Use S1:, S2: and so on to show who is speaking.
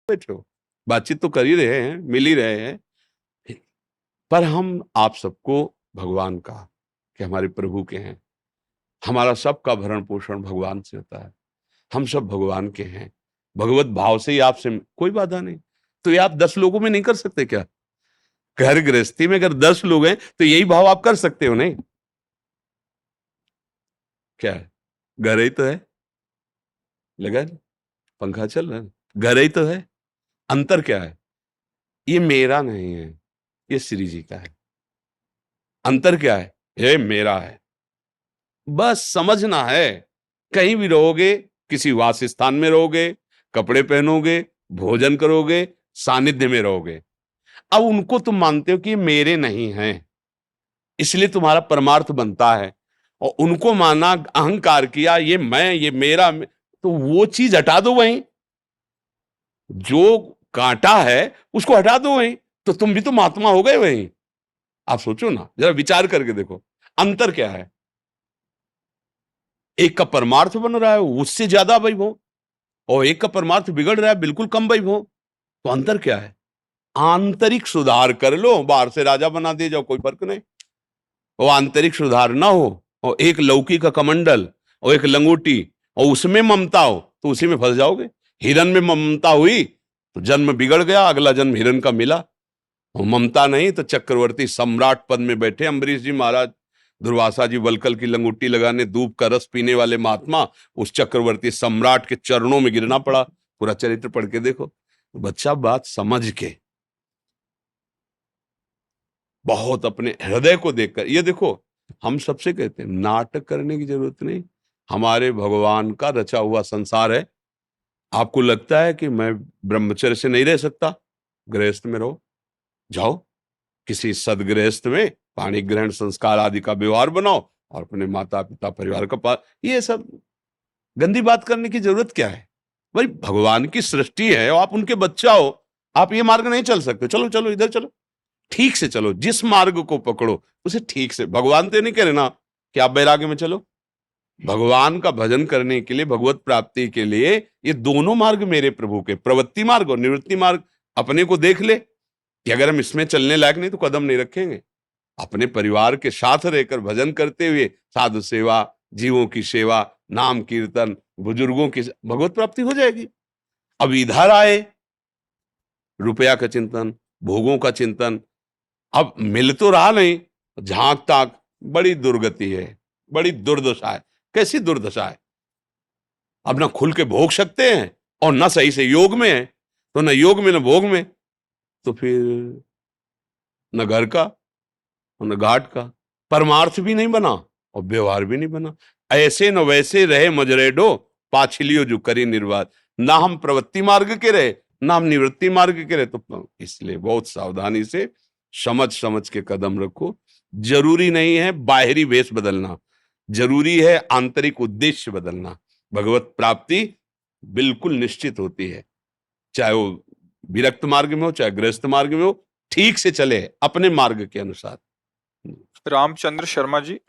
S1: बैठे हो, बातचीत तो कर ही रहे हैं, मिल ही रहे हैं, पर हम आप सबको भगवान का, कि हमारे प्रभु के हैं, हमारा सबका भरण पोषण भगवान से होता है, हम सब भगवान के हैं, भगवत भाव से ही आपसे कोई बाधा नहीं। तो ये आप 10 लोगों में नहीं कर सकते क्या? घर गृहस्थी में अगर 10 लोग हैं तो यही भाव आप कर सकते हो नहीं? क्या है? घर ही तो है, लगा पंखा चल रहा है, घर ही तो है। अंतर क्या है? ये मेरा नहीं है, ये श्री जी का है। अंतर क्या है? ये मेरा है। बस समझना है। कहीं भी रहोगे, किसी वासस्थान में रहोगे, कपड़े पहनोगे, भोजन करोगे, सानिध्य में रहोगे, अब उनको तुम मानते हो कि मेरे नहीं हैं, इसलिए तुम्हारा परमार्थ बनता है, और उनको माना, अहंकार किया, ये मैं, ये मेरा, तो वो चीज हटा दो वहीं, जो कांटा है उसको हटा दो वहीं, तो तुम भी तो महात्मा हो गए वहीं। आप सोचो ना, जरा विचार करके देखो, अंतर क्या है? एक का परमार्थ बन रहा है उससे ज्यादा वैभव, और एक का परमार्थ बिगड़ रहा है बिल्कुल कम वैभव, तो अंतर क्या है? आंतरिक सुधार कर लो, बाहर से राजा बना दे जाओ, कोई फर्क नहीं। वो आंतरिक सुधार ना हो, और एक लौकी का कमंडल और एक लंगोटी और उसमें ममता हो, तो उसी में फंस जाओगे। हिरन में ममता हुई तो जन्म बिगड़ गया, अगला जन्म हिरन का मिला। और ममता नहीं तो चक्रवर्ती सम्राट पद में बैठे अम्बरीश जी महाराज, दुर्वासा जी वलकल की लंगोटी लगाने, दूब का रस पीने वाले महात्मा, उस चक्रवर्ती सम्राट के चरणों में गिरना पड़ा। पूरा चरित्र पढ़ के देखो। बच्चा बात समझ के, बहुत अपने हृदय को देखकर, ये देखो, हम सबसे कहते हैं नाटक करने की जरूरत नहीं, हमारे भगवान का रचा हुआ संसार है। आपको लगता है कि मैं ब्रह्मचर्य से नहीं रह सकता? गृहस्थ में रहो, जाओ किसी सदगृहस्थ में पाणी ग्रहण संस्कार आदि का व्यवहार बनाओ, और अपने माता पिता परिवार का पास। ये सब गंदी बात करने की जरूरत क्या है? भाई भगवान की सृष्टि है और आप उनके बच्चा हो, आप ये मार्ग नहीं चल सकते, चलो चलो इधर चलो, ठीक से चलो, जिस मार्ग को पकड़ो उसे ठीक से। भगवान तो नहीं कह रहे ना कि आप बैराग्य में चलो। भगवान का भजन करने के लिए, भगवत प्राप्ति के लिए, ये दोनों मार्ग मेरे प्रभु के, प्रवृत्ति मार्ग और निवृत्ति मार्ग, अपने को देख ले कि अगर हम इसमें चलने लायक नहीं तो कदम नहीं रखेंगे। अपने परिवार के साथ रहकर भजन करते हुए साधु सेवा, जीवों की सेवा, नाम कीर्तन, बुजुर्गों की, भगवत प्राप्ति हो जाएगी। अब इधर आए, रुपया का चिंतन, भोगों का चिंतन, अब मिल तो रहा नहीं, झांक ताक, बड़ी दुर्गति है, बड़ी दुर्दशा है। कैसी दुर्दशा है? अब ना खुल के भोग सकते हैं और ना सही से योग में है, तो ना योग में ना भोग में, तो फिर न घर का और न घाट का, परमार्थ भी नहीं बना और व्यवहार भी नहीं बना। ऐसे न वैसे रहे मजरेडो, पाछलियो जो करी निर्वात। ना हम प्रवृत्ति मार्ग के रहे, ना हम निवृत्ति मार्ग के रहे, तो इसलिए बहुत सावधानी से समझ समझ के कदम रखो। जरूरी नहीं है बाहरी वेश बदलना, जरूरी है आंतरिक उद्देश्य बदलना। भगवत प्राप्ति बिल्कुल निश्चित होती है, चाहे वो विरक्त मार्ग में हो चाहे गृहस्थ मार्ग में हो, ठीक से चले अपने मार्ग के अनुसार।
S2: रामचंद्र शर्मा जी,